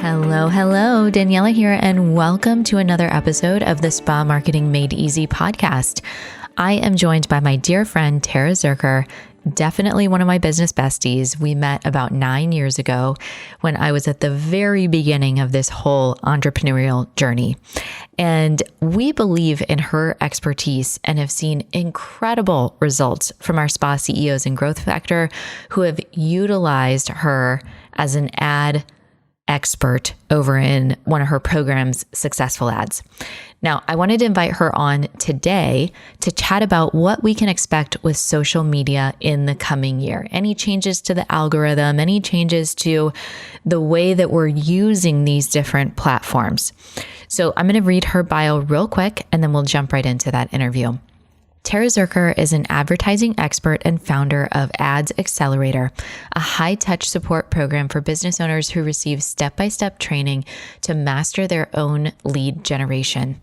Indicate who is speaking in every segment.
Speaker 1: Hello, hello. Daniela here, and welcome to another episode of the Spa Marketing Made Easy podcast. I am joined by my dear friend, Tara Zirker, definitely one of my business besties. We met about 9 years ago when I was at the very beginning of this whole entrepreneurial journey. And we believe in her expertise and have seen incredible results from our spa CEOs in Growth Factor who have utilized her as an ad expert over in one of her program's Successful Ads. Now, I wanted to invite her on today to chat about what we can expect with social media in the coming year. Any changes to the algorithm, any changes to the way that we're using these different platforms. So I'm going to read her bio real quick, and then we'll jump right into that interview. Tara Zirker is an advertising expert and founder of Ads Accelerator, a high-touch support program for business owners who receive step-by-step training to master their own lead generation.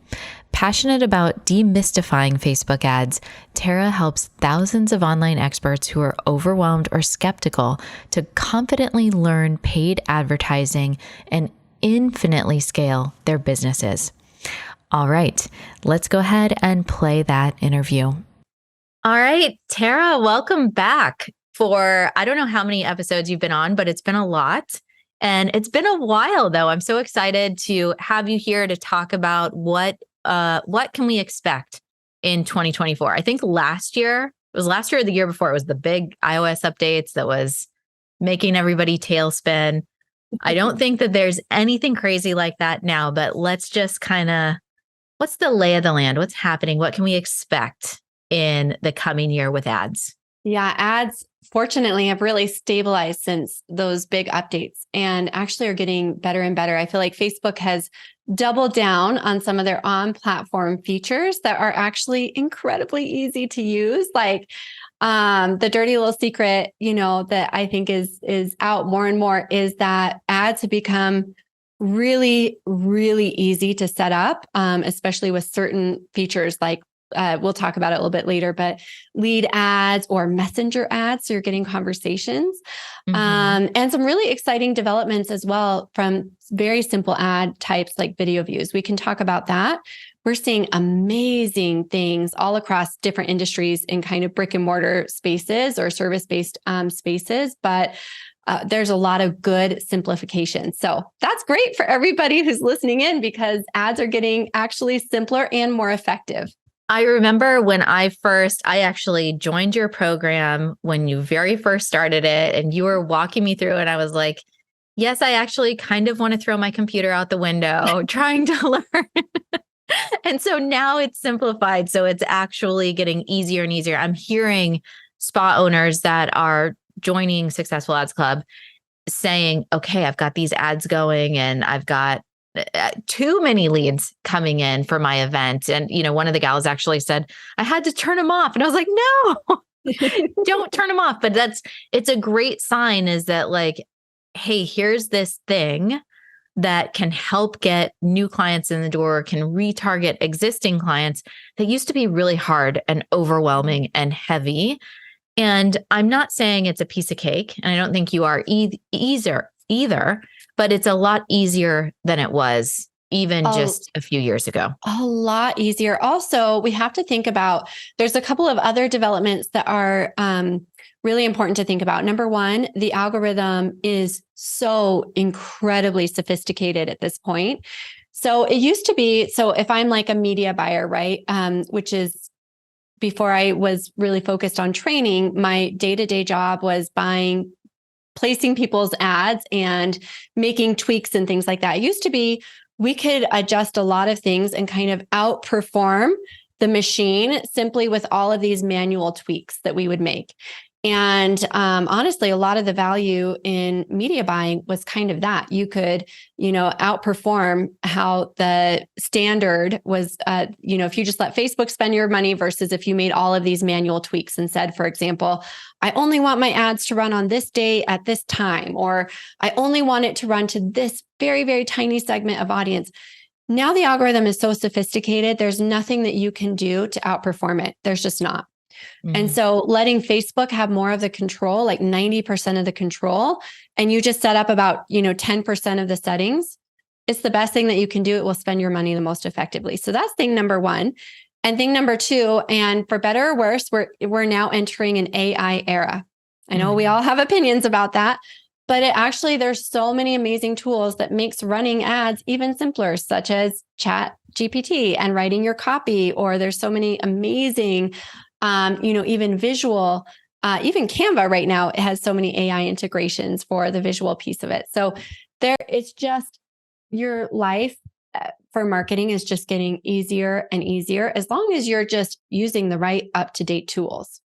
Speaker 1: Passionate about demystifying Facebook ads, Tara helps thousands of online experts who are overwhelmed or skeptical to confidently learn paid advertising and infinitely scale their businesses. All right, let's go ahead and play that interview. All right, Tara, welcome back for, I don't know how many episodes you've been on, but it's been a lot. And it's been a while though. I'm so excited to have you here to talk about what can we expect in 2024. I think last year or the year before, it was the big iOS updates that was making everybody tailspin. I don't think that there's anything crazy like that now, but let's just what's the lay of the land? What's happening? What can we expect in the coming year with ads?
Speaker 2: Yeah, ads, fortunately, have really stabilized since those big updates and actually are getting better and better. I feel like Facebook has doubled down on some of their on-platform features that are actually incredibly easy to use. Like the dirty little secret, that I think is out more and more is that ads have become really, really easy to set up, especially with certain features like we'll talk about it a little bit later, but lead ads or messenger ads. So you're getting conversations and some really exciting developments as well from very simple ad types like video views. We can talk about that. We're seeing amazing things all across different industries in kind of brick and mortar spaces or service-based spaces, but there's a lot of good simplification. So that's great for everybody who's listening in because ads are getting actually simpler and more effective.
Speaker 1: I remember when I actually joined your program when you very first started it and you were walking me through and I was like, yes, I actually kind of want to throw my computer out the window trying to learn. And so now it's simplified. So it's actually getting easier and easier. I'm hearing spa owners that are joining Successful Ads Club saying, okay, I've got these ads going and I've got too many leads coming in for my event. And, one of the gals actually said, I had to turn them off. And I was like, no, don't turn them off. But it's a great sign is that like, hey, here's this thing that can help get new clients in the door, can retarget existing clients that used to be really hard and overwhelming and heavy. And I'm not saying it's a piece of cake, and I don't think you are either, but it's a lot easier than it was even just a few years ago.
Speaker 2: A lot easier. Also, we have to think about, there's a couple of other developments that are really important to think about. Number one, the algorithm is so incredibly sophisticated at this point. So it used to be, so if I'm like a media buyer, right, which is before I was really focused on training, my day-to-day job was placing people's ads and making tweaks and things like that. It used to be, we could adjust a lot of things and kind of outperform the machine simply with all of these manual tweaks that we would make. And honestly, a lot of the value in media buying was kind of that. You could, outperform how the standard was, if you just let Facebook spend your money versus if you made all of these manual tweaks and said, for example, I only want my ads to run on this day at this time, or I only want it to run to this very, very tiny segment of audience. Now the algorithm is so sophisticated, there's nothing that you can do to outperform it. There's just not. And so letting Facebook have more of the control, like 90% of the control, and you just set up about, 10% of the settings, it's the best thing that you can do. It will spend your money the most effectively. So that's thing number one. And thing number two, and for better or worse, we're now entering an AI era. I know we all have opinions about that, but there's so many amazing tools that makes running ads even simpler, such as Chat GPT and writing your copy, or there's so many amazing even visual, even Canva right now, it has so many AI integrations for the visual piece of it. So it's just your life for marketing is just getting easier and easier as long as you're just using the right up-to-date tools.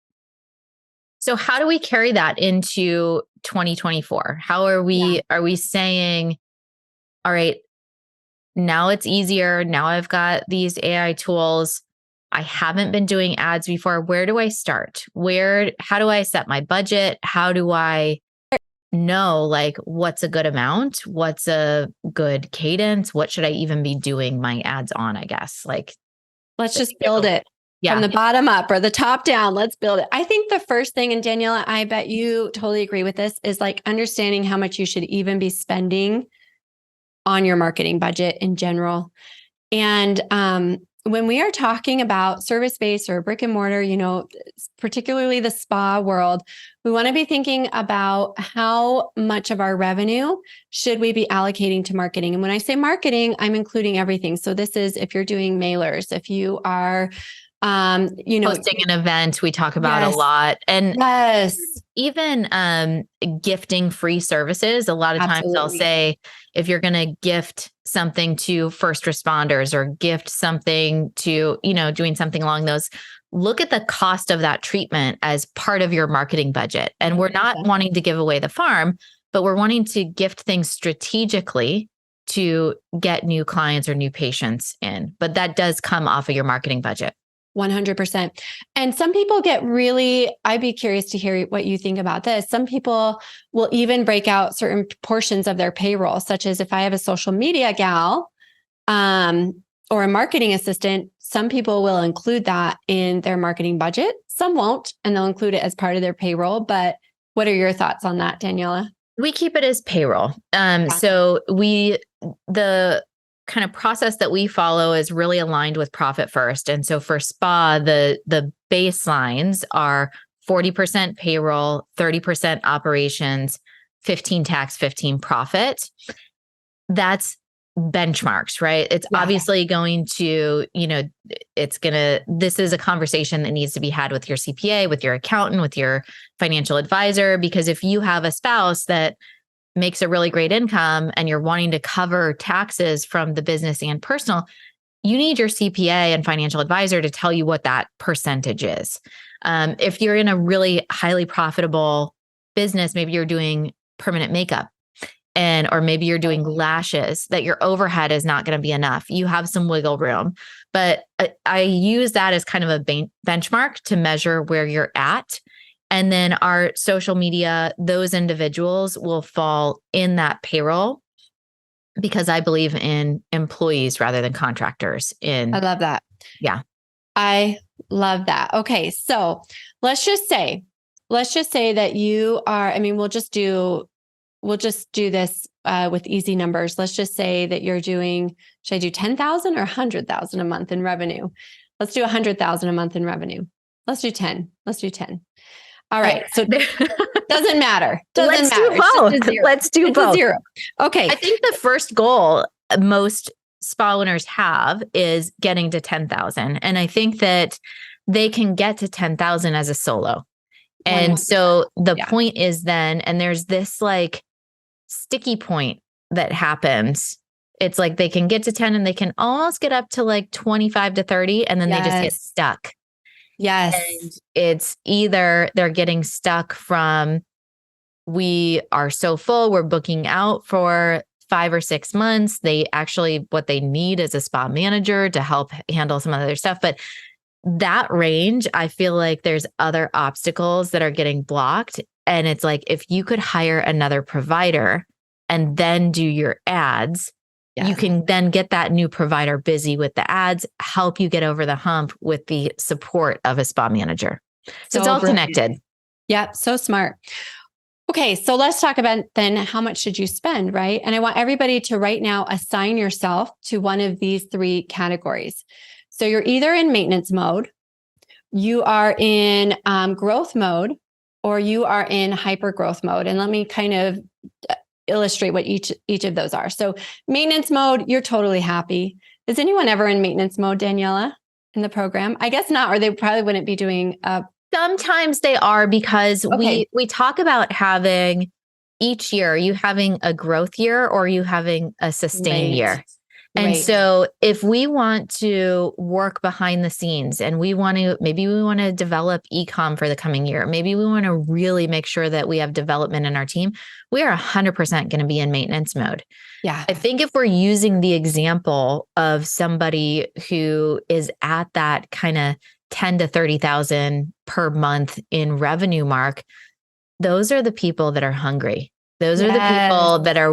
Speaker 1: So how do we carry that into 2024? How are we saying, all right, now it's easier. Now I've got these AI tools. I haven't been doing ads before. Where do I start? How do I set my budget? How do I know what's a good amount? What's a good cadence? What should I even be doing my ads on, I guess?
Speaker 2: Let's just build it from the bottom up or the top down. Let's build it. I think the first thing, and Daniela, I bet you totally agree with this, is understanding how much you should even be spending on your marketing budget in general. And when we are talking about service-based or brick and mortar, particularly the spa world, we want to be thinking about how much of our revenue should we be allocating to marketing. And when I say marketing, I'm including everything. So this is if you're doing mailers, if you are,
Speaker 1: hosting an event, we talk about a lot. And even gifting free services. A lot of times I'll say, if you're going to gift something to first responders or gift something to, doing something along those, look at the cost of that treatment as part of your marketing budget. And we're not wanting to give away the farm, but we're wanting to gift things strategically to get new clients or new patients in. But that does come off of your marketing budget.
Speaker 2: 100%. And some people I'd be curious to hear what you think about this. Some people will even break out certain portions of their payroll, such as if I have a social media gal, or a marketing assistant, some people will include that in their marketing budget. Some won't, and they'll include it as part of their payroll. But what are your thoughts on that, Daniela?
Speaker 1: We keep it as payroll. So the kind of process that we follow is really aligned with profit first. And so for spa, the baselines are 40% payroll, 30% operations, 15 tax, 15 profit. That's benchmarks, right? It's obviously going to, this is a conversation that needs to be had with your CPA, with your accountant, with your financial advisor, because if you have a spouse that makes a really great income and you're wanting to cover taxes from the business and personal, you need your CPA and financial advisor to tell you what that percentage is. If you're in a really highly profitable business, maybe you're doing permanent makeup or maybe you're doing lashes, that your overhead is not going to be enough. You have some wiggle room, but I use that as kind of a benchmark to measure where you're at. And then our social media, those individuals will fall in that payroll because I believe in employees rather than contractors. I
Speaker 2: love that.
Speaker 1: Yeah.
Speaker 2: I love that. Okay. So let's just say that you are, we'll just do this with easy numbers. Let's just say that you're doing, should I do 10,000 or 100,000 a month in revenue? Let's do 100,000 a month in revenue. Let's do 10. All right. So doesn't matter.
Speaker 1: Let's do both. Let's do both.
Speaker 2: Zero. Okay.
Speaker 1: I think the first goal most spa owners have is getting to 10,000. And I think that they can get to 10,000 as a solo. And so the point is then, and there's this sticky point that happens. It's they can get to 10 and they can almost get up to 25 to 30 and then they just get stuck.
Speaker 2: Yes.
Speaker 1: And it's either they're getting stuck from, we are so full, we're booking out for 5 or 6 months. What they need is a spa manager to help handle some other stuff. But that range, I feel like there's other obstacles that are getting blocked. And it's if you could hire another provider and then do your ads, you can then get that new provider busy with the ads, help you get over the hump with the support of a spa manager. So it's all connected.
Speaker 2: Yeah, so smart. Okay, so let's talk about then how much should you spend, right? And I want everybody to right now assign yourself to one of these three categories. So you're either in maintenance mode, you are in growth mode, or you are in hyper growth mode. And let me kind of illustrate what each of those are. So maintenance mode, you're totally happy. Is anyone ever in maintenance mode, Daniela, in the program? I guess not, or they probably wouldn't be doing
Speaker 1: Sometimes they are, because we talk about having each year, are you having a growth year or are you having a sustain year? And so if we want to work behind the scenes and maybe we want to develop e-com for the coming year, maybe we want to really make sure that we have development in our team, we are 100% going to be in maintenance mode.
Speaker 2: Yeah.
Speaker 1: I think if we're using the example of somebody who is at that kind of 10 to 30,000 per month in revenue mark, those are the people that are hungry. Those are the people that are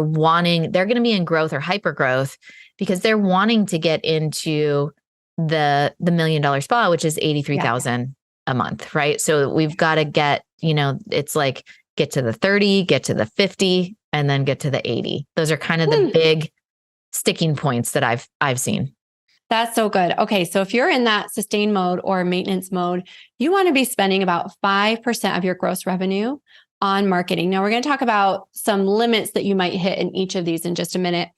Speaker 1: they're going to be in growth or hyper growth because they're wanting to get into the $1 million spa, which is 83,000 a month, right? So we've got to get, it's like get to the 30, get to the 50, and then get to the 80. Those are kind of the big sticking points that I've seen.
Speaker 2: That's so good. Okay. So if you're in that sustain mode or maintenance mode, you want to be spending about 5% of your gross revenue on marketing. Now we're going to talk about some limits that you might hit in each of these in just a minute.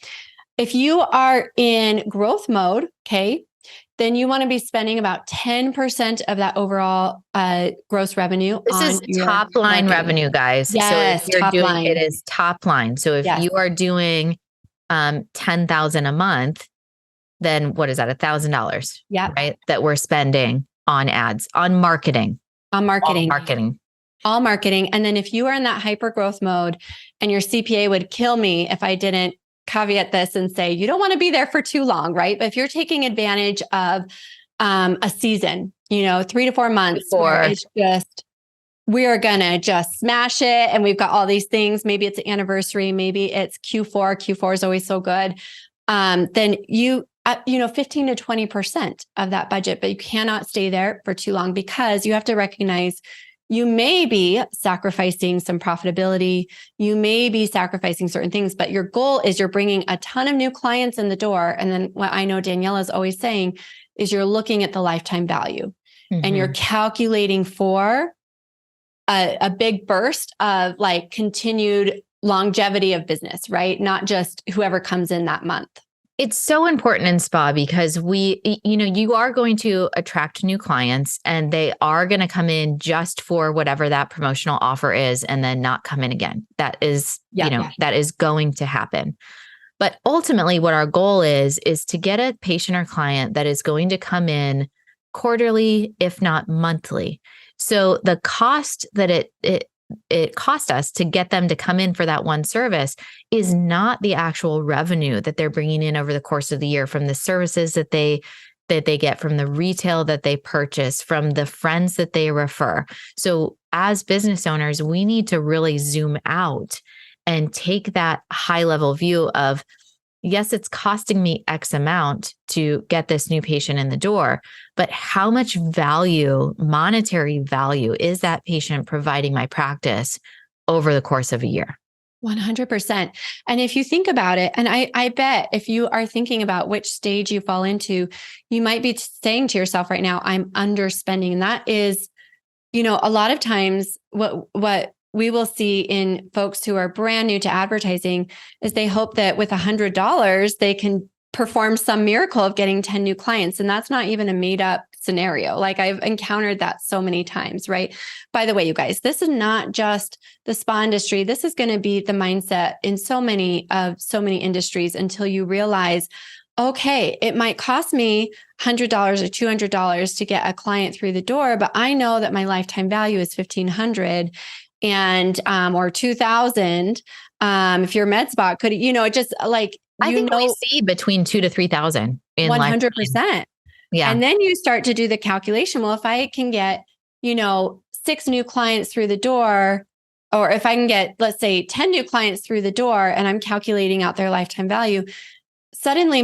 Speaker 2: If you are in growth mode, okay, then you want to be spending about 10% of that overall gross revenue.
Speaker 1: This is top line revenue, guys.
Speaker 2: Yes,
Speaker 1: so if you're doing it is top line. So if you are doing 10,000 a month, then what is that? $1,000, right? That we're spending on ads, on marketing.
Speaker 2: On marketing.
Speaker 1: All marketing.
Speaker 2: And then if you are in that hyper growth mode, and your CPA would kill me if I didn't caveat this and say, you don't want to be there for too long, right? But if you're taking advantage of a season, 3 to 4 months, where it's just, we are going to just smash it. And we've got all these things. Maybe it's an anniversary. Maybe it's Q4. Q4 is always so good. Then 15 to 20% of that budget, but you cannot stay there for too long, because you have to recognize you may be sacrificing some profitability. You may be sacrificing certain things, but your goal is you're bringing a ton of new clients in the door. And then what I know Daniela is always saying is you're looking at the lifetime value, and you're calculating for a big burst of like continued longevity of business, right? Not just whoever comes in that month.
Speaker 1: It's so important in spa because you are going to attract new clients, and they are going to come in just for whatever that promotional offer is and then not come in again. That is, that is going to happen. But ultimately what our goal is to get a patient or client that is going to come in quarterly, if not monthly. So the cost that it cost us to get them to come in for that one service is not the actual revenue that they're bringing in over the course of the year from the services that they get, from the retail that they purchase, from the friends that they refer. So as business owners, we need to really zoom out and take that high level view of, yes, it's costing me X amount to get this new patient in the door, but how much value, monetary value, is that patient providing my practice over the course of a year?
Speaker 2: 100%. And if you think about it, and I bet if you are thinking about which stage you fall into, you might be saying to yourself right now, I'm underspending. And that is, a lot of times what we will see in folks who are brand new to advertising is they hope that with $100, they can perform some miracle of getting 10 new clients. And that's not even a made up scenario. Like I've encountered that so many times, right? By the way, you guys, this is not just the spa industry. This is going to be the mindset in so many industries until you realize, okay, it might cost me $100 or $200 to get a client through the door, but I know that my lifetime value is $1,500 and or 2,000. If your med spa could, it just like,
Speaker 1: I think we see between 2,000 to 3,000 in
Speaker 2: 100%.
Speaker 1: Yeah.
Speaker 2: And then you start to do the calculation. Well, if I can get, 6 new clients through the door, or if I can get, let's say 10 new clients through the door, and I'm calculating out their lifetime value, suddenly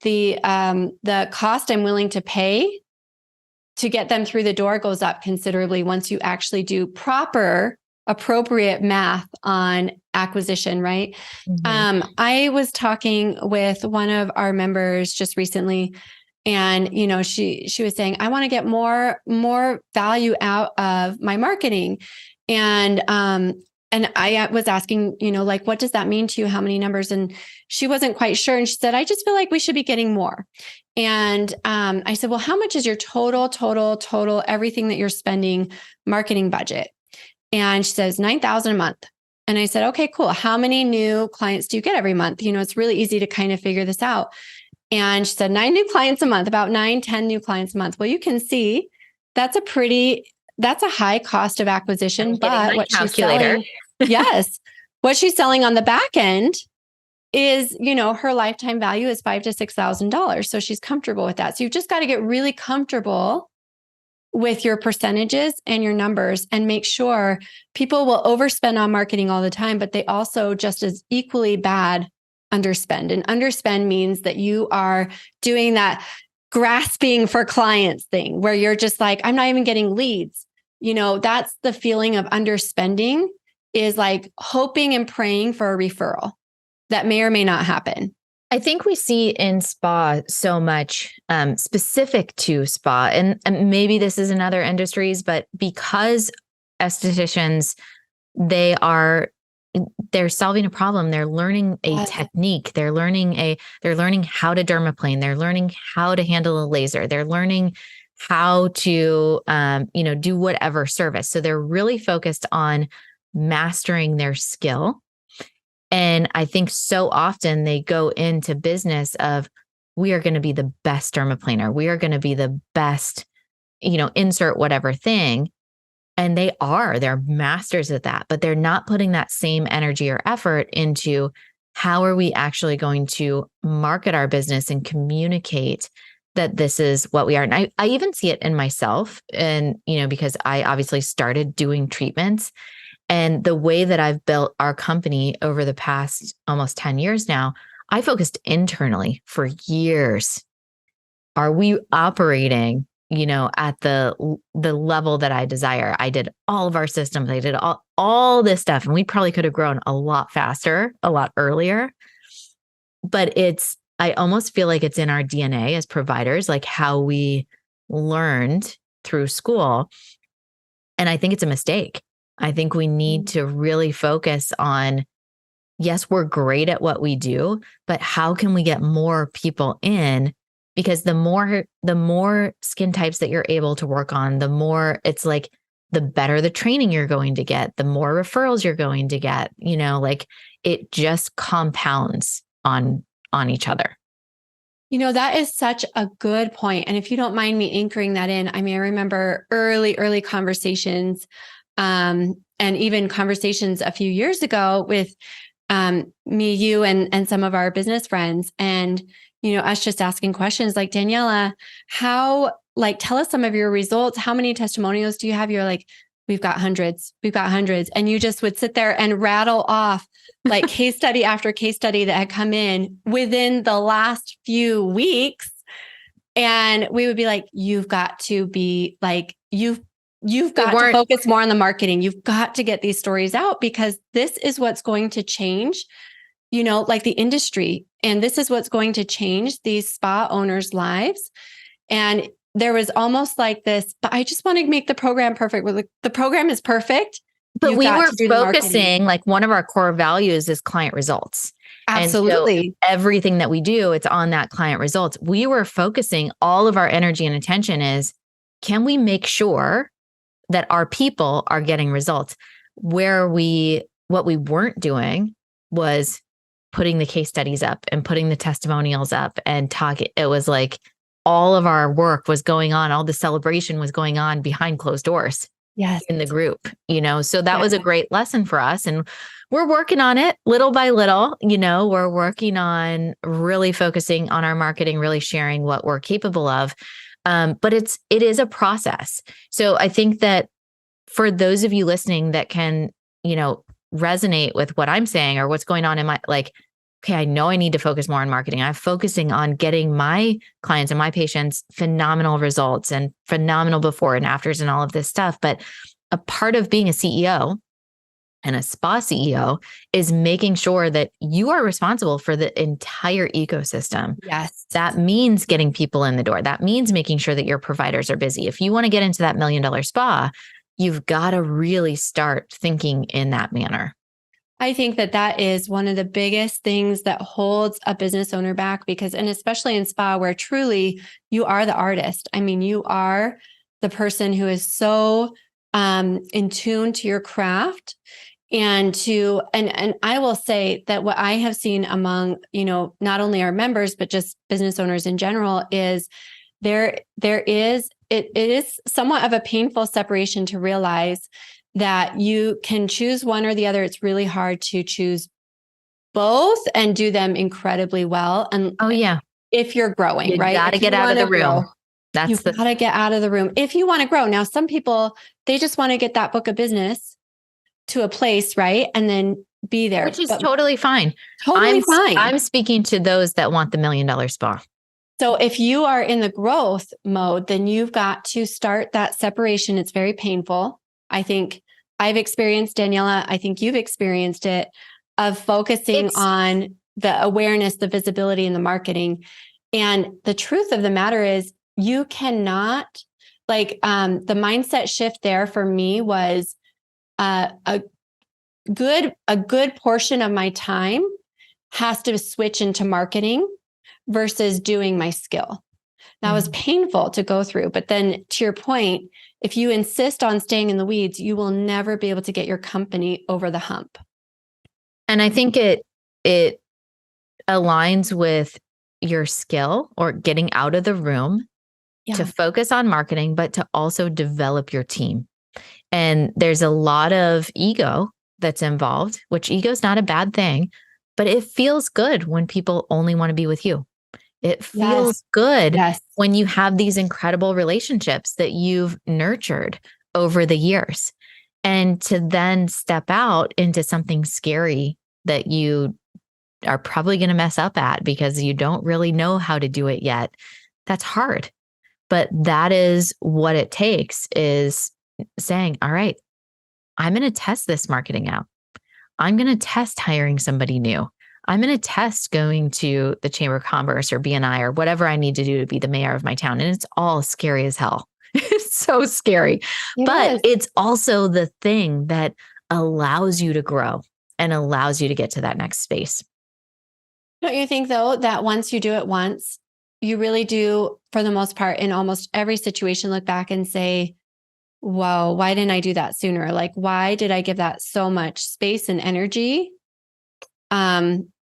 Speaker 2: the cost I'm willing to pay to get them through the door goes up considerably once you actually do proper, appropriate math on acquisition, right?
Speaker 1: Mm-hmm.
Speaker 2: I was talking with one of our members just recently, and she was saying, I want to get more value out of my marketing. And I was asking, like, what does that mean to you? How many numbers? And she wasn't quite sure. And she said, I just feel like we should be getting more. And I said, well, how much is your total, everything that you're spending marketing budget? And she says, 9,000 a month. And I said, okay, cool. How many new clients do you get every month? It's really easy to kind of figure this out. And she said, 9 new clients a month, about 10 new clients a month. Well, you can see that's a high cost of acquisition, but what
Speaker 1: calculator.
Speaker 2: she's selling, yes, what she's selling on the back end is, her lifetime value is $5,000 to $6,000. So she's comfortable with that. So you've just got to get really comfortable with your percentages and your numbers and make sure people will overspend on marketing all the time, but they also just as equally bad underspend. And underspend means that you are doing that grasping for clients thing where you're just like, I'm not even getting leads. That's the feeling of underspending, is like hoping and praying for a referral that may or may not happen.
Speaker 1: I think we see in spa so much specific to spa, and maybe this is in other industries, but because estheticians, they're solving a problem. They're learning a technique. They're learning how to dermaplane. They're learning how to handle a laser. They're learning how to, do whatever service. So they're really focused on mastering their skill. And I think so often they go into business of, we are going to be the best dermaplaner. We are going to be the best, insert whatever thing. And they're masters at that, but they're not putting that same energy or effort into how are we actually going to market our business and communicate that this is what we are. And I even see it in myself, and, because I obviously started doing treatments. And the way that I've built our company over the past almost 10 years now, I focused internally for years. Are we operating, at the level that I desire? I did all of our systems. I did all this stuff, and we probably could have grown a lot faster, a lot earlier. But I almost feel like it's in our DNA as providers, like how we learned through school. And I think it's a mistake. I think we need to really focus on, yes, we're great at what we do, but how can we get more people in? Because the more skin types that you're able to work on, the more it's like, the better the training you're going to get, the more referrals you're going to get, like it just compounds on each other.
Speaker 2: That is such a good point. And if you don't mind me anchoring that in, I remember early conversations, and even conversations a few years ago with me, you, and some of our business friends, and us just asking questions like, Daniela, tell us some of your results. How many testimonials do you have? You're like, we've got hundreds. And you just would sit there and rattle off like case study after case study that had come in within the last few weeks. And we would be like, you've got to be like, you've got to focus more on the marketing. You've got to get these stories out, because this is what's going to change, like the industry. And this is what's going to change these spa owners' lives. And there was almost like this, but I just want to make the program perfect. The program is perfect.
Speaker 1: But we were focusing, like one of our core values is client results.
Speaker 2: Absolutely.
Speaker 1: And so everything that we do, it's on that client results. We were focusing all of our energy and attention is, can we make sure that our people are getting results? What we weren't was putting the case studies up and putting the testimonials up and talking. It was like all of our work was going on. All the celebration was going on behind closed doors.
Speaker 2: Yes.
Speaker 1: In the group, so that was a great lesson for us. And we're working on it little by little, we're working on really focusing on our marketing, really sharing what we're capable of. But it is a process. So I think that for those of you listening that can, resonate with what I'm saying or what's going on in my, like, okay, I know I need to focus more on marketing. I'm focusing on getting my clients and my patients phenomenal results and phenomenal before and afters and all of this stuff. But a part of being a CEO and a spa CEO is making sure that you are responsible for the entire ecosystem.
Speaker 2: Yes.
Speaker 1: That means getting people in the door. That means making sure that your providers are busy. If you want to get into that $1 million spa, you've got to really start thinking in that manner.
Speaker 2: I think that is one of the biggest things that holds a business owner back because, and especially in spa where truly you are the artist. I mean, you are the person who is so in tune to your craft and I will say that what I have seen among, not only our members, but just business owners in general is it is somewhat of a painful separation to realize that you can choose one or the other. It's really hard to choose both and do them incredibly well. And
Speaker 1: oh yeah,
Speaker 2: if you're growing,
Speaker 1: you
Speaker 2: right?
Speaker 1: got to get out of the room.
Speaker 2: You've got to get out of the room if you want to grow. Now, some people, they just want to get that book of business to a place, right? And then be there.
Speaker 1: Which is totally fine.
Speaker 2: Totally fine.
Speaker 1: I'm speaking to those that want the $1 million spa.
Speaker 2: So if you are in the growth mode, then you've got to start that separation. It's very painful. I think I've experienced, Daniela, I think you've experienced it, of focusing on the awareness, the visibility, and the marketing. And the truth of the matter is you cannot, the mindset shift there for me was a good portion of my time has to switch into marketing versus doing my skill. That was painful to go through. But then to your point, if you insist on staying in the weeds, you will never be able to get your company over the hump.
Speaker 1: And I think it aligns with your skill or getting out of the room to focus on marketing, but to also develop your team. And there's a lot of ego that's involved, which ego is not a bad thing, but it feels good when people only want to be with you. It feels good when you have these incredible relationships that you've nurtured over the years. And to then step out into something scary that you are probably going to mess up at because you don't really know how to do it yet, that's hard. But that is what it takes, is saying, all right, I'm going to test this marketing out. I'm going to test hiring somebody new. I'm going to test going to the Chamber of Commerce or BNI or whatever I need to do to be the mayor of my town. And it's all scary as hell. It's so scary. But it's also the thing that allows you to grow and allows you to get to that next space.
Speaker 2: Don't you think, though, that once you do it once, you really do, for the most part, in almost every situation, look back and say, whoa, why didn't I do that sooner? Like, why did I give that so much space and energy?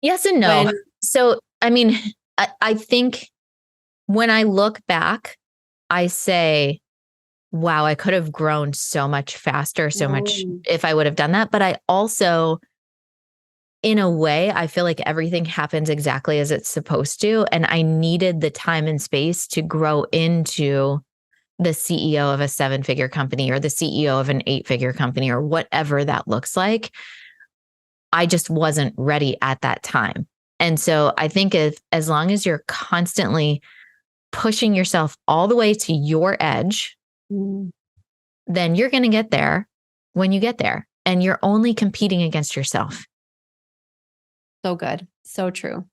Speaker 1: Yes and no. So, I mean, I think when I look back, I say, wow, I could have grown so much faster, so much if I would have done that. But I also, in a way, I feel like everything happens exactly as it's supposed to. And I needed the time and space to grow into the CEO of a 7-figure company or the CEO of an 8-figure company or whatever that looks like. I just wasn't ready at that time. And so I think as long as you're constantly pushing yourself all the way to your edge, then you're going to get there when you get there. And you're only competing against yourself.
Speaker 2: So good. So true.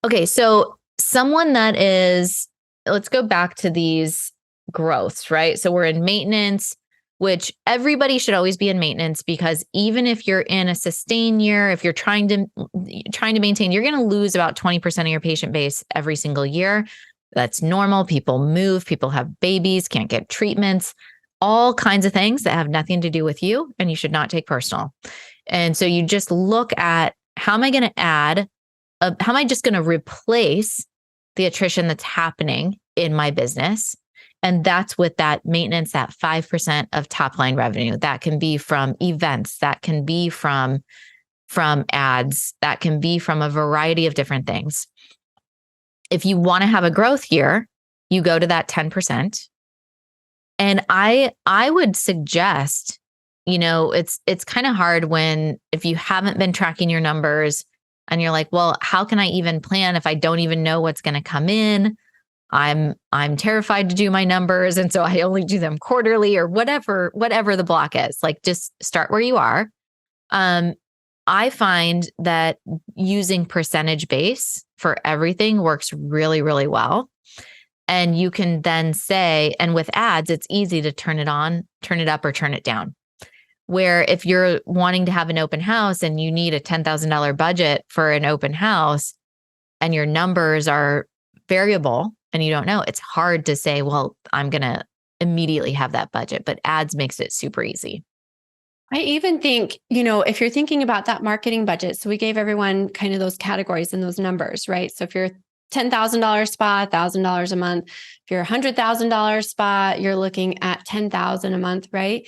Speaker 1: Okay. So someone that is, let's go back to these growths, right? So we're in maintenance, which everybody should always be in maintenance, because even if you're in a sustain year, if you're trying to maintain, you're going to lose about 20% of your patient base every single year. That's normal. People move, people have babies, can't get treatments, all kinds of things that have nothing to do with you, and you should not take personal. And so you just look at, how am I going to add, how am I just going to replace the attrition that's happening in my business? And that's with that maintenance, that 5% of top line revenue. That can be from events, that can be from ads, that can be from a variety of different things. If you want to have a growth year, you go to that 10%. And I would suggest, it's kind of hard if you haven't been tracking your numbers. and you're like, well, how can I even plan if I don't even know what's going to come in? I'm terrified to do my numbers. And so I only do them quarterly or whatever the block is. Like, just start where you are. I find that using percentage base for everything works really, really well. And you can then say, and with ads, it's easy to turn it on, turn it up, or turn it down. Where if you're wanting to have an open house and you need a $10,000 budget for an open house and your numbers are variable and you don't know, it's hard to say, well, I'm going to immediately have that budget. But ads makes it super easy.
Speaker 2: I even think, if you're thinking about that marketing budget, so we gave everyone kind of those categories and those numbers, right? So if you're $10,000 spot, $1,000 a month. If you're $100,000 spot, you're looking at $10,000 a month, right?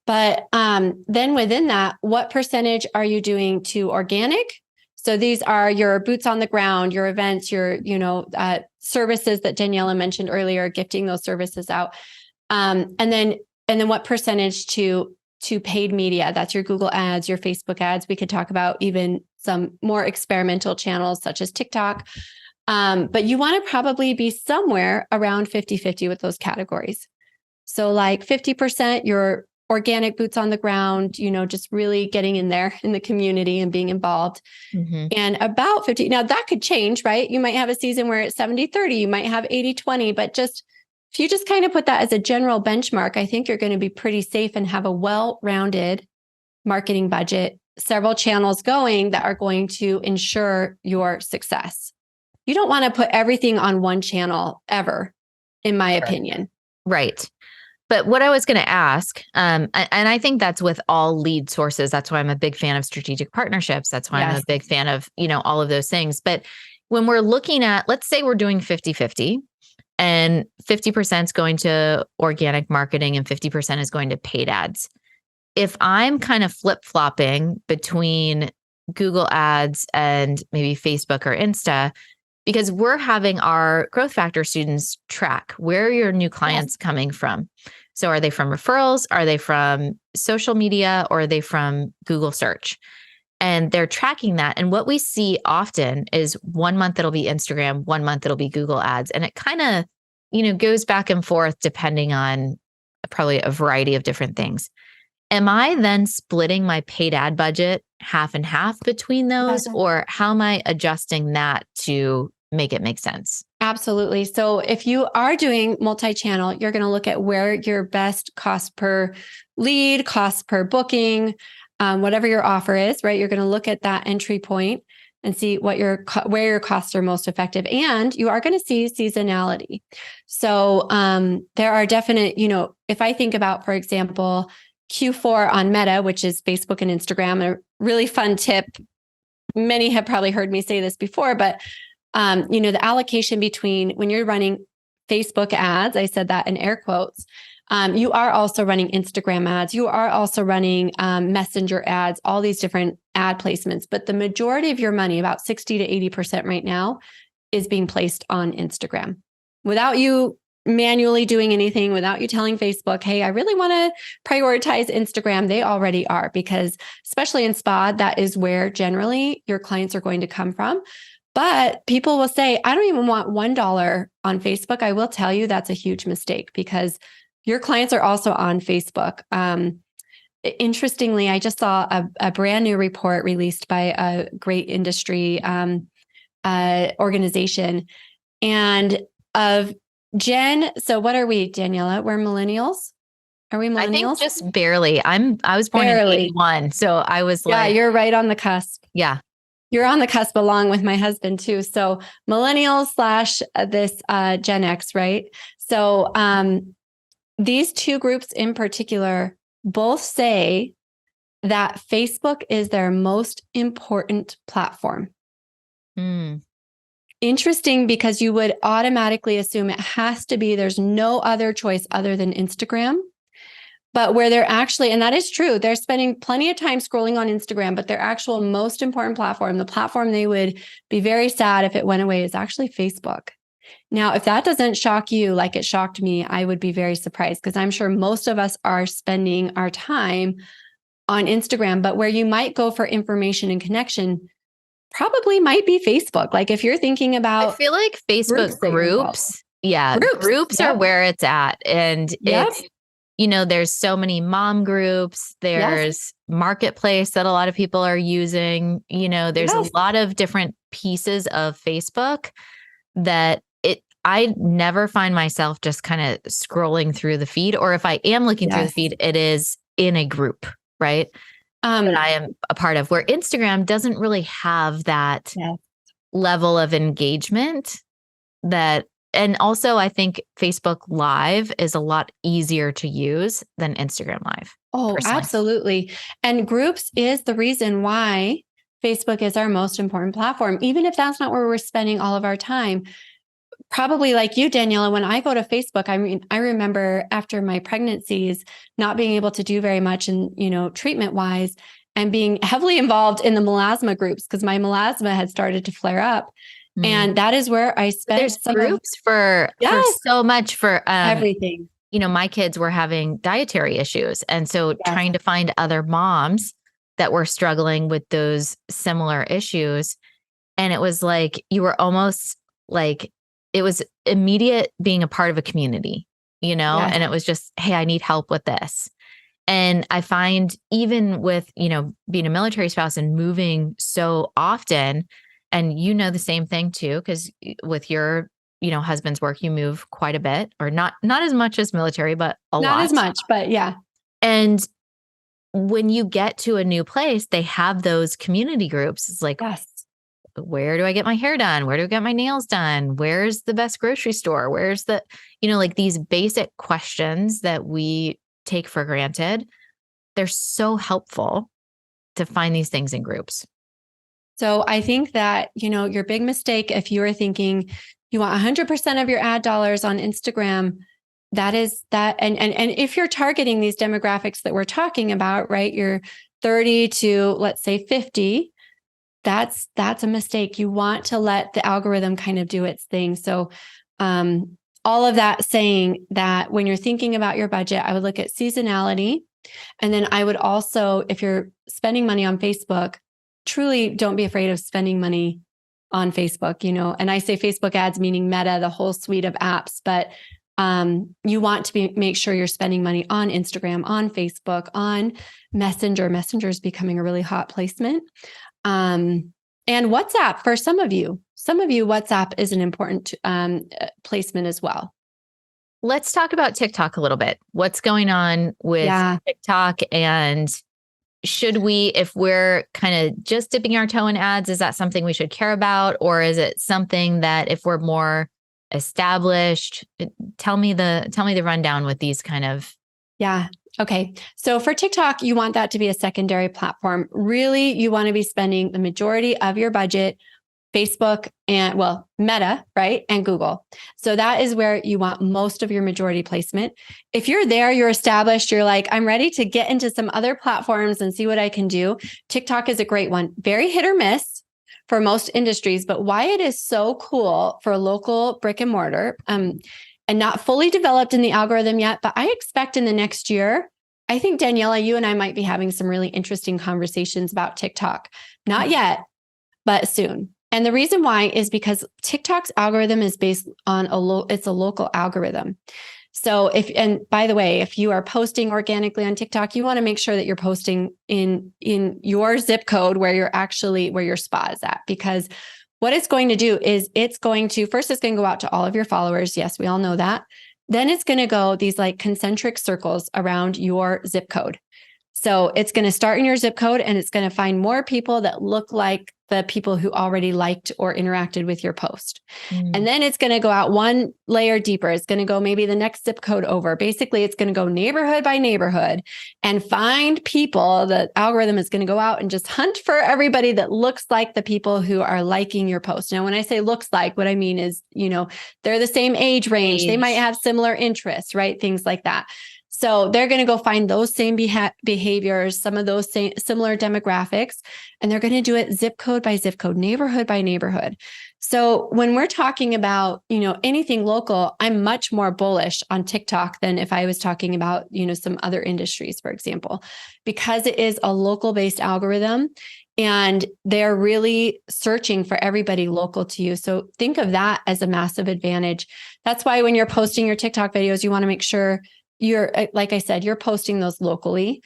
Speaker 2: But then within that, what percentage are you doing to organic? So these are your boots on the ground, your events, your services that Daniela mentioned earlier, gifting those services out, and then what percentage to paid media? That's your Google ads, your Facebook ads. We could talk about even some more experimental channels such as TikTok. But you want to probably be somewhere around 50-50 with those categories. So like 50%, your organic boots on the ground, just really getting in there in the community and being involved. Mm-hmm. And about 50. Now that could change, right? You might have a season where it's 70-30, you might have 80-20, but if you just kind of put that as a general benchmark, I think you're going to be pretty safe and have a well-rounded marketing budget, several channels going that are going to ensure your success. You don't want to put everything on one channel ever, in my opinion.
Speaker 1: Right. But what I was going to ask, and I think that's with all lead sources. That's why I'm a big fan of strategic partnerships. That's why I'm a big fan of, all of those things. But when we're looking at, let's say we're doing 50-50 and 50% is going to organic marketing and 50% is going to paid ads. If I'm kind of flip-flopping between Google ads and maybe Facebook or Insta, because we're having our growth factor students track where are your new clients coming from. So are they from referrals? Are they from social media? Or are they from Google search? And they're tracking that. And what we see often is 1 month it'll be Instagram, 1 month it'll be Google ads. And it kind of, goes back and forth depending on probably a variety of different things. Am I then splitting my paid ad budget half and half between those? Or how am I adjusting that to make it make sense?
Speaker 2: Absolutely. So if you are doing multi-channel, you're going to look at where your best cost per lead, cost per booking, whatever your offer is, right? You're going to look at that entry point and see where your costs are most effective. And you are going to see seasonality. So there are definite, if I think about, for example, Q4 on Meta, which is Facebook and Instagram, a really fun tip. Many have probably heard me say this before, but the allocation between when you're running Facebook ads, I said that in air quotes, you are also running Instagram ads. You are also running messenger ads, all these different ad placements. But the majority of your money, about 60 to 80% right now, is being placed on Instagram without you manually doing anything, without you telling Facebook, hey, I really want to prioritize Instagram. They already are, because especially in spa, that is where generally your clients are going to come from. But people will say, I don't even want $1 on Facebook. I will tell you that's a huge mistake, because your clients are also on Facebook. Interestingly, I just saw a brand new report released by a great industry organization, and of Gen. So what are we, Daniela? We're millennials. Are we millennials?
Speaker 1: I think just barely. I was born in 81. So I was
Speaker 2: yeah, you're right on the cusp.
Speaker 1: Yeah.
Speaker 2: You're on the cusp along with my husband too. So millennials / this Gen X, right? So these two groups in particular both say that Facebook is their most important platform. Interesting, because you would automatically assume it has to be, there's no other choice other than Instagram. But where they're actually, and that is true, they're spending plenty of time scrolling on Instagram, but their actual most important platform, the platform they would be very sad if it went away, is actually Facebook. Now, if that doesn't shock you like it shocked me, I would be very surprised, because I'm sure most of us are spending our time on Instagram. But where you might go for information and connection, probably might be Facebook. Like if you're thinking
Speaker 1: I
Speaker 2: about
Speaker 1: feel like Facebook
Speaker 2: that you're involved
Speaker 1: groups, yeah,
Speaker 2: in.
Speaker 1: groups are
Speaker 2: Yep.
Speaker 1: where it's at. And
Speaker 2: Yep.
Speaker 1: it's, there's so many mom groups,
Speaker 2: Yes.
Speaker 1: there's marketplace that a lot of people are using, there's a
Speaker 2: Yes.
Speaker 1: lot of different pieces of Facebook that I never find myself just kind of scrolling through the feed, or if I am looking through the
Speaker 2: Yes.
Speaker 1: feed, it is in a group, right? That I am a part of, where Instagram doesn't really have that
Speaker 2: Yes.
Speaker 1: level of engagement and also I think Facebook Live is a lot easier to use than Instagram Live.
Speaker 2: Oh,
Speaker 1: Personally.
Speaker 2: absolutely. And groups is the reason why Facebook is our most important platform, even if that's not where we're spending all of our time. Probably like you, Daniela, when I go to Facebook, I remember after my pregnancies, not being able to do very much in, treatment wise, and being heavily involved in the melasma groups because my melasma had started to flare up. And that is where I spent
Speaker 1: There's groups for so much for
Speaker 2: everything.
Speaker 1: My kids were having dietary issues. And so trying to find other moms that were struggling with those similar issues. And it was like, you were almost like, it was immediate being a part of a community, and it was just, hey, I need help with this. And I find even with, being a military spouse and moving so often, and the same thing too, because with your, husband's work, you move quite a bit, or not as much as military, but a lot.
Speaker 2: Not as much, but yeah.
Speaker 1: And when you get to a new place, they have those community groups. It's like, where do I get my hair done? Where do I get my nails done? Where's the best grocery store? Where's the, like these basic questions that we take for granted. They're so helpful to find these things in groups.
Speaker 2: So I think that, your big mistake, if you are thinking you want 100% of your ad dollars on Instagram, that is that. And if you're targeting these demographics that we're talking about, right, you're 30 to let's say 50, that's a mistake. You want to let the algorithm kind of do its thing. So, all of that saying that when you're thinking about your budget, I would look at seasonality. And then I would also, if you're spending money on Facebook, truly don't be afraid of spending money on Facebook, and I say Facebook ads, meaning Meta, the whole suite of apps, but you want to make sure you're spending money on Instagram, on Facebook, on Messenger. Messenger is becoming a really hot placement. And WhatsApp for some of you. WhatsApp is an important placement as well.
Speaker 1: Let's talk about TikTok a little bit. What's going on with TikTok, and should we, if we're kind of just dipping our toe in ads, is that something we should care about? Or is it something that if we're more established, tell me the rundown with these kind of.
Speaker 2: Yeah. Okay. So for TikTok, you want that to be a secondary platform. Really, you want to be spending the majority of your budget, Facebook and Meta, right? And Google. So that is where you want most of your majority placement. If you're there, you're established, you're like, I'm ready to get into some other platforms and see what I can do. TikTok is a great one. Very hit or miss for most industries, but why it is so cool for local brick and mortar, and not fully developed in the algorithm yet, but I expect in the next year, I think Daniela, you and I might be having some really interesting conversations about TikTok. Not yet, but soon. And the reason why is because TikTok's algorithm is based on it's a local algorithm. So and by the way, if you are posting organically on TikTok, you want to make sure that you're posting in your zip code where your spot is at, because what it's going to do is it's going to go out to all of your followers. Yes, we all know that. Then it's going to go these like concentric circles around your zip code. So it's going to start in your zip code and it's going to find more people that look like the people who already liked or interacted with your post. And then it's going to go out one layer deeper. It's going to go maybe the next zip code over. Basically, it's going to go neighborhood by neighborhood and find people. The algorithm is going to go out and just hunt for everybody that looks like the people who are liking your post. Now, when I say looks like, what I mean is, they're the same age range. They might have similar interests, right? Things like that. So they're going to go find those same behaviors, some of those same similar demographics, and they're going to do it zip code by zip code, neighborhood by neighborhood. So when we're talking about, anything local, I'm much more bullish on TikTok than if I was talking about, some other industries, for example, because it is a local based algorithm. and they're really searching for everybody local to you. So think of that as a massive advantage. That's why when you're posting your TikTok videos, you want to make sure you're, like I said, you're posting those locally.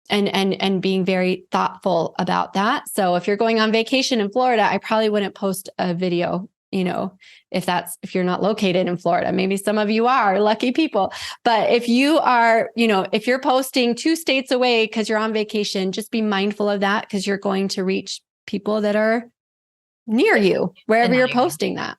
Speaker 2: And being very thoughtful about that. So if you're going on vacation in Florida, I probably wouldn't post a video, if you're not located in Florida. Maybe some of you are lucky people. But if you are, if you're posting 2 states away because you're on vacation, just be mindful of that, because you're going to reach people that are near you, wherever you're posting that.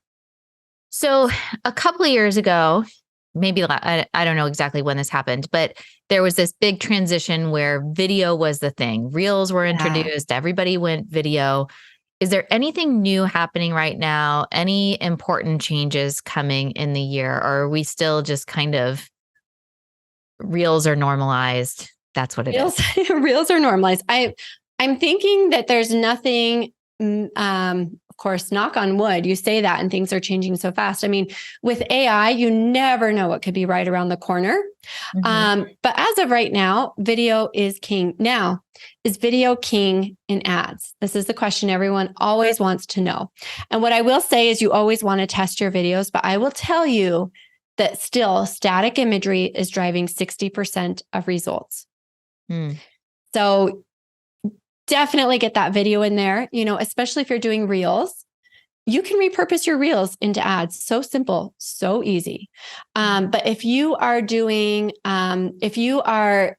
Speaker 1: So a couple of years ago, maybe I don't know exactly when this happened, but there was this big transition where video was the thing. Reels were introduced. Everybody went video. Is there anything new happening right now? Any important changes coming in the year? Or are we still just kind of reels are normalized? That's what it is.
Speaker 2: Reels are normalized. I'm thinking that there's nothing, of course, knock on wood, you say that and things are changing so fast. I mean, with AI, you never know what could be right around the corner. But as of right now, video is king. Now, is video king in ads? This is the question everyone always wants to know. And what I will say is you always want to test your videos, but I will tell you that still static imagery is driving 60% of results. So definitely get that video in there, especially if you're doing reels. You can repurpose your reels into ads. So simple, so easy. But if you are doing, if you are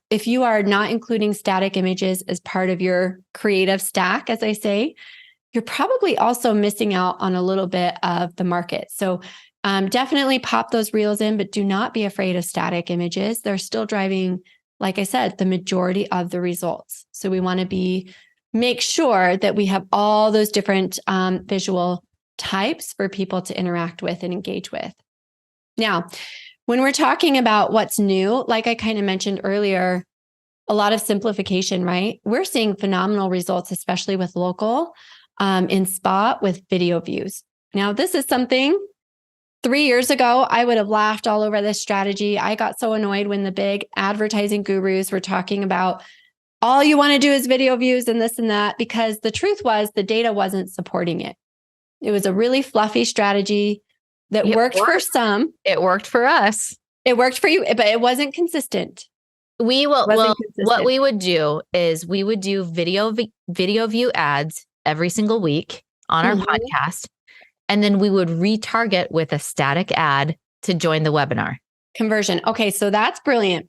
Speaker 2: not including static images as part of your creative stack, as I say, you're probably also missing out on a little bit of the market. So definitely pop those reels in, but do not be afraid of static images. They're still driving, like I said, the majority of the results. So we want to make sure that we have all those different visual types for people to interact with and engage with. Now, when we're talking about what's new, like I kind of mentioned earlier, a lot of simplification, right? We're seeing phenomenal results, especially with local in Spot with video views. Now, this is something 3 years ago, I would have laughed all over this strategy. I got so annoyed when the big advertising gurus were talking about all you want to do is video views and this and that, because the truth was the data wasn't supporting it. It was a really fluffy strategy that worked for some.
Speaker 1: It worked for us.
Speaker 2: It worked for you, but it wasn't consistent.
Speaker 1: What we would do is we would do video view ads every single week on our podcast. And then we would retarget with a static ad to join the webinar.
Speaker 2: Conversion. Okay, so that's brilliant.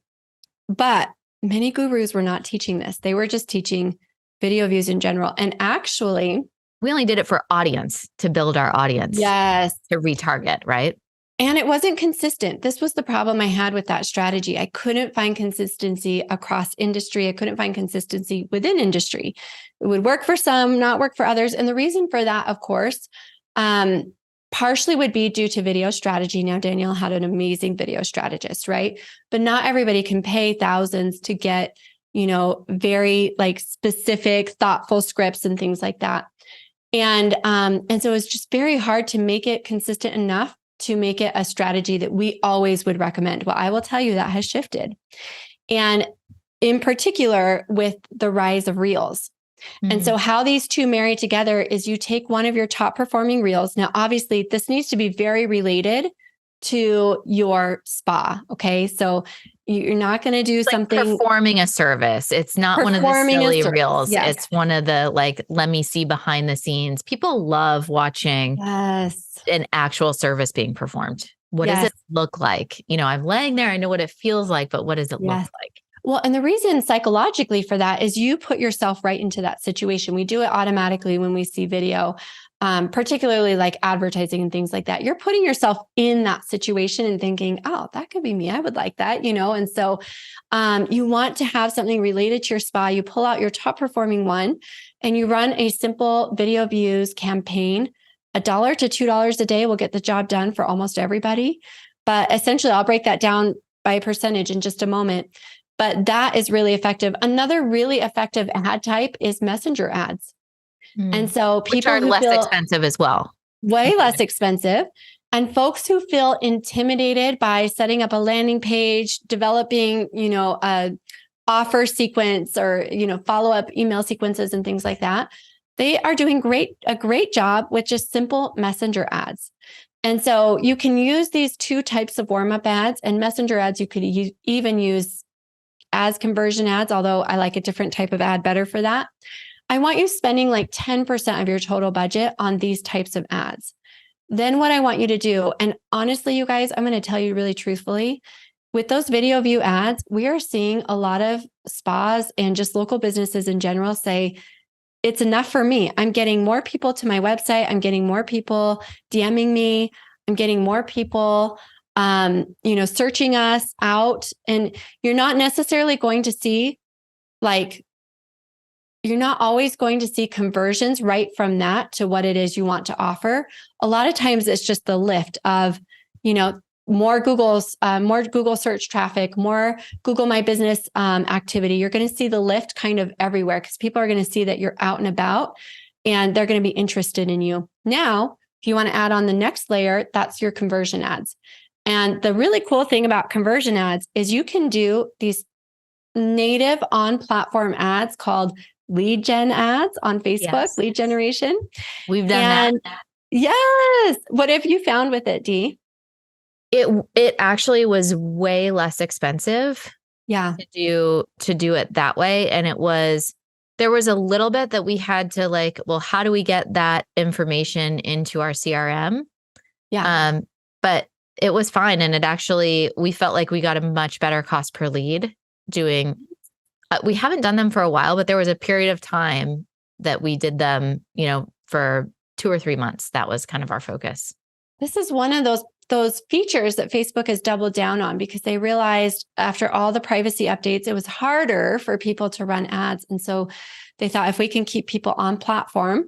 Speaker 2: But many gurus were not teaching this. They were just teaching video views in general. And actually,
Speaker 1: we only did it for audience, to build our audience.
Speaker 2: Yes.
Speaker 1: To retarget, right?
Speaker 2: And it wasn't consistent. This was the problem I had with that strategy. I couldn't find consistency across industry. I couldn't find consistency within industry. It would work for some, not work for others. And the reason for that, of course, partially would be due to video strategy. Now, Danielle had an amazing video strategist, right? But not everybody can pay thousands to get, very specific, thoughtful scripts and things like that. And so it's just very hard to make it consistent enough to make it a strategy that we always would recommend. Well, I will tell you that has shifted. And in particular with the rise of reels. And so how these two marry together is you take one of your top performing reels. Now, obviously, this needs to be very related to your spa. Okay. So you're not going to do something
Speaker 1: performing a service. It's not one of the silly reels. Yes. It's one of the let me see behind the scenes. People love watching an actual service being performed. What does it look like? I'm laying there. I know what it feels like, but what does it look like?
Speaker 2: Well, and the reason psychologically for that is you put yourself right into that situation. We do it automatically when we see video, particularly like advertising and things like that. You're putting yourself in that situation and thinking, oh, that could be me. I would like that, And so you want to have something related to your spa. You pull out your top performing one and you run a simple video views campaign. $1 to $2 a day will get the job done for almost everybody. But essentially, I'll break that down by a percentage in just a moment. But that is really effective. Another really effective ad type is messenger ads. And so people
Speaker 1: are less expensive as well.
Speaker 2: Way less expensive. And folks who feel intimidated by setting up a landing page, developing, a offer sequence or, follow-up email sequences and things like that. They are doing a great job with just simple messenger ads. And so you can use these two types of warm-up ads, and messenger ads you could even use as conversion ads, although I like a different type of ad better for that. I want you spending like 10% of your total budget on these types of ads. Then what I want you to do, and honestly, you guys, I'm going to tell you really truthfully, with those video view ads, we are seeing a lot of spas and just local businesses in general say, it's enough for me. I'm getting more people to my website. I'm getting more people DMing me. I'm getting more people, searching us out. And you're not necessarily going to see you're not always going to see conversions right from that to what it is you want to offer. A lot of times it's just the lift of, more Google search traffic, more Google My Business activity. You're going to see the lift kind of everywhere because people are going to see that you're out and about and they're going to be interested in you. Now, if you want to add on the next layer, that's your conversion ads. And the really cool thing about conversion ads is you can do these native on-platform ads called lead gen ads on Facebook, yes. Lead generation.
Speaker 1: We've done that.
Speaker 2: Yes. What have you found with it, Dee?
Speaker 1: It actually was way less expensive.
Speaker 2: Yeah.
Speaker 1: To do it that way. And there was a little bit that we had to how do we get that information into our CRM?
Speaker 2: Yeah.
Speaker 1: But it was fine. And we felt like we got a much better cost per lead doing, we haven't done them for a while, but there was a period of time that we did them, for 2 or 3 months. That was kind of our focus.
Speaker 2: This is one of those features that Facebook has doubled down on because they realized after all the privacy updates, it was harder for people to run ads. And so they thought if we can keep people on platform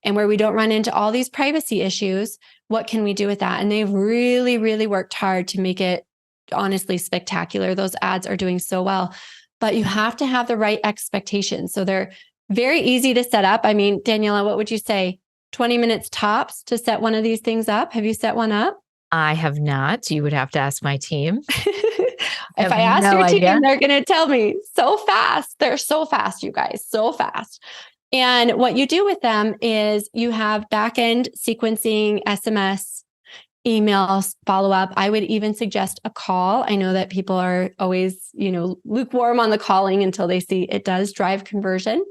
Speaker 2: and where we don't run into all these privacy issues, what can we do with that? And they've really, really worked hard to make it honestly spectacular. Those ads are doing so well, but you have to have the right expectations. So they're very easy to set up. I mean, Daniela, what would you say? 20 minutes tops to set one of these things up. Have you set one up?
Speaker 1: I have not. You would have to ask my team.
Speaker 2: If I ask your team, they're going to tell me so fast. They're so fast, you guys, so fast. And what you do with them is you have back-end sequencing, SMS, emails, follow-up. I would even suggest a call. I know that people are always, lukewarm on the calling until they see it does drive conversion.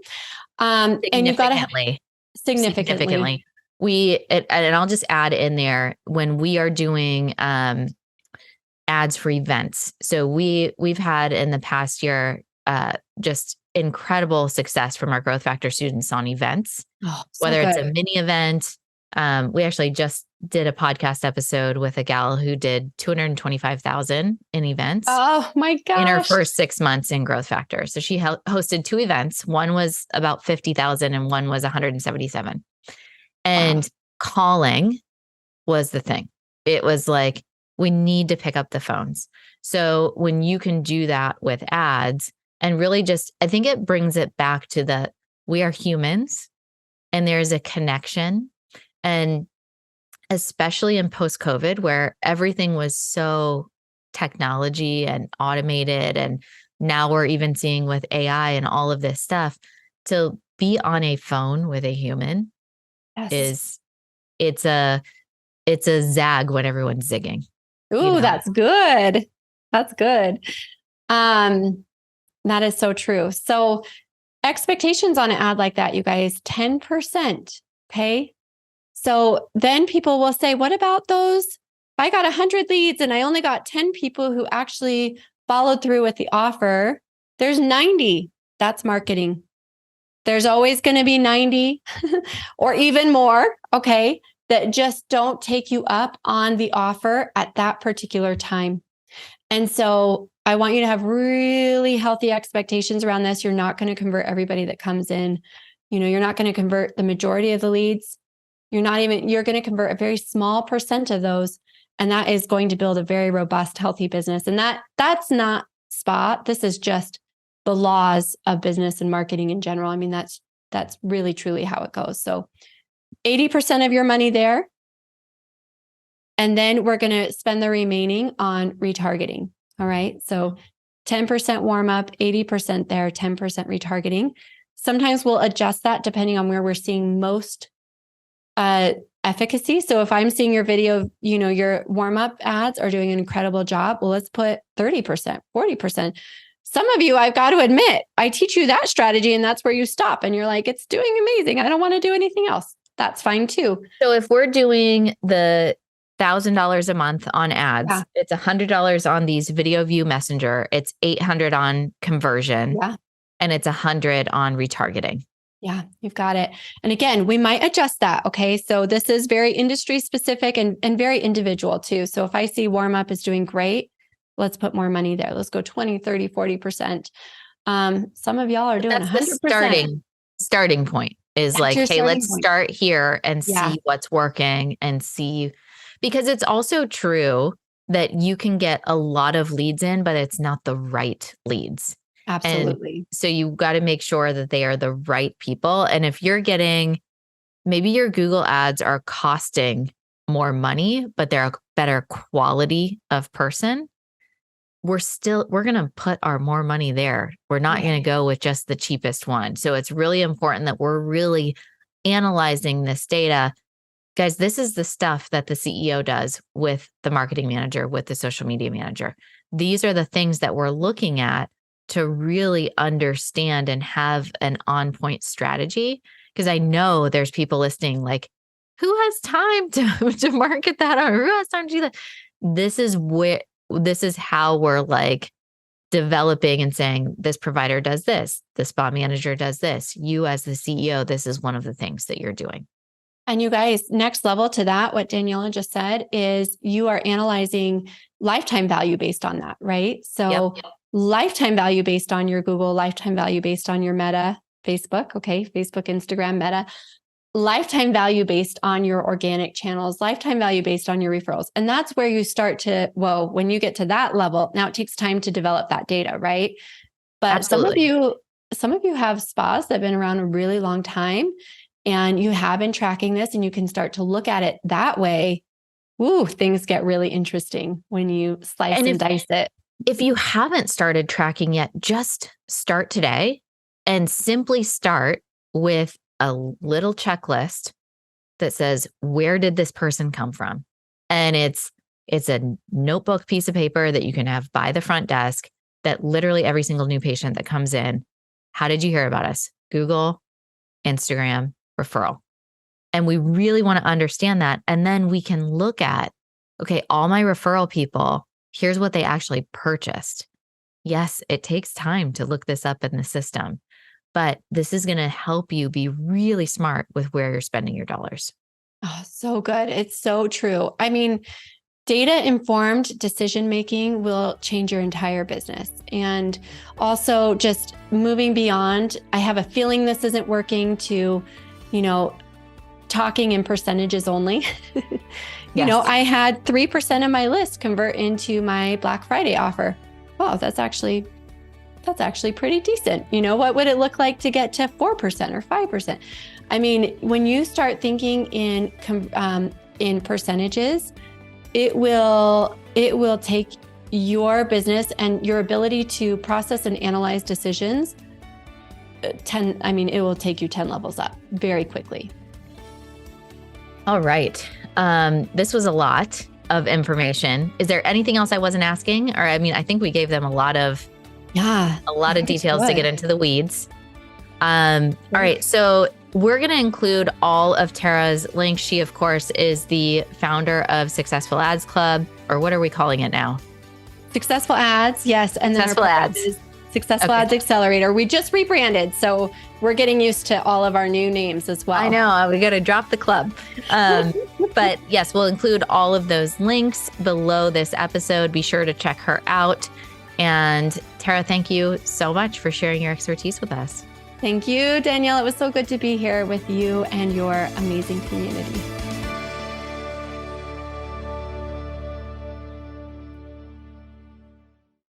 Speaker 2: And you've got to significantly.
Speaker 1: And I'll just add in there when we are doing ads for events. So we've had in the past year just incredible success from our Growth Factor students on events, whether it's a mini event. We actually just did a podcast episode with a gal who did 225,000 in events.
Speaker 2: Oh my gosh.
Speaker 1: In her first 6 months in Growth Factor. So she hosted 2 events. One was about 50,000 and one was 177. And calling was the thing. It was like, we need to pick up the phones. So when you can do that with ads and really I think it brings it back to we are humans and there's a connection. And especially in post-COVID where everything was so technology and automated. And now we're even seeing with AI and all of this stuff, to be on a phone with a human it's a zag when everyone's zigging.
Speaker 2: Ooh, that's good. That's good. That is so true. So expectations on an ad like that, you guys, 10%. Okay. So then people will say, what about those? I got 100 leads and I only got 10 people who actually followed through with the offer. There's 90. That's marketing. There's always going to be 90 or even more, okay, that just don't take you up on the offer at that particular time. And so I want you to have really healthy expectations around this. You're not going to convert everybody that comes in. You're not going to convert the majority of the leads. You're going to convert a very small percent of those. And that is going to build a very robust, healthy business. And that's not spot. This is just the laws of business and marketing in general. I mean, that's really, truly how it goes. So 80% of your money there. And then we're going to spend the remaining on retargeting. All right. So 10% warm up, 80% there, 10% retargeting. Sometimes we'll adjust that depending on where we're seeing most efficacy. So if I'm seeing your video, your warm up ads are doing an incredible job, well, let's put 30%, 40%. Some of you, I've got to admit, I teach you that strategy and that's where you stop. And you're like, it's doing amazing. I don't want to do anything else. That's fine too.
Speaker 1: So if we're doing the $1,000 a month on ads, it's $100 on these video view messenger, it's $800 on conversion, and it's $100 on retargeting.
Speaker 2: Yeah, you've got it. And again, we might adjust that. Okay. So this is very industry specific and very individual too. So if I see warm up is doing great, let's put more money there. Let's go 20, 30, 40%. Some of y'all are doing 100%.
Speaker 1: The starting point is like, hey, let's start here and see what's working and see, because it's also true that you can get a lot of leads in, but it's not the right leads.
Speaker 2: Absolutely.
Speaker 1: And so you got to make sure that they are the right people. And if you're getting, maybe your Google ads are costing more money, but they're a better quality of person, we're going to put our more money there. We're not going to go with just the cheapest one. So it's really important that we're really analyzing this data. Guys, this is the stuff that the CEO does with the marketing manager, with the social media manager. These are the things that we're looking at to really understand and have an on-point strategy. Because I know there's people listening like, who has time to market that, or who has time to do that? This is how we're like developing and saying, this provider does this, the spa manager does this. You as the CEO, this is one of the things that you're doing.
Speaker 2: And you guys, next level to that, what Daniela just said is you are analyzing lifetime value based on that, right? So lifetime value based on your Google, lifetime value based on your Meta, Facebook, Facebook, Instagram, Meta, lifetime value based on your organic channels, lifetime value based on your referrals. And that's where you start to, when you get to that level, now it takes time to develop that data, right? But
Speaker 1: Absolutely.
Speaker 2: some of you have spas that have been around a really long time and you have been tracking this and you can start to look at it that way. Ooh, things get really interesting when you slice and dice it.
Speaker 1: If you haven't started tracking yet, just start today and simply start with a little checklist that says, where did this person come from? And it's a notebook piece of paper that you can have by the front desk that literally every single new patient that comes in, how did you hear about us? Google, Instagram, referral. And we really want to understand that. And then we can look at, okay, all my referral people, here's what they actually purchased. Yes, it takes time to look this up in the system, but this is going to help you be really smart with where you're spending your dollars.
Speaker 2: Oh, so good. It's so true. I mean, data-informed decision-making will change your entire business. And also just moving beyond, I have a feeling this isn't working, to, talking in percentages only. I had 3% of my list convert into my Black Friday offer. Wow, that's actually pretty decent. What would it look like to get to 4% or 5%? I mean, when you start thinking in percentages, it will take your business and your ability to process and analyze decisions. It will take you 10 levels up very quickly.
Speaker 1: All right. This was a lot of information. Is there anything else I wasn't asking? Or, I think we gave them a lot of details to get into the weeds. All right. So we're going to include all of Tara's links. She, of course, is the founder of Successful Ads Club, or what are we calling it now?
Speaker 2: Successful Ads. Yes. And then
Speaker 1: Successful Ads.
Speaker 2: Successful Ads Accelerator. We just rebranded, so we're getting used to all of our new names as well.
Speaker 1: I know, we got to drop the club. But yes, we'll include all of those links below this episode. Be sure to check her out. And Tara, thank you so much for sharing your expertise with us.
Speaker 2: Thank you, Danielle. It was so good to be here with you and your amazing community.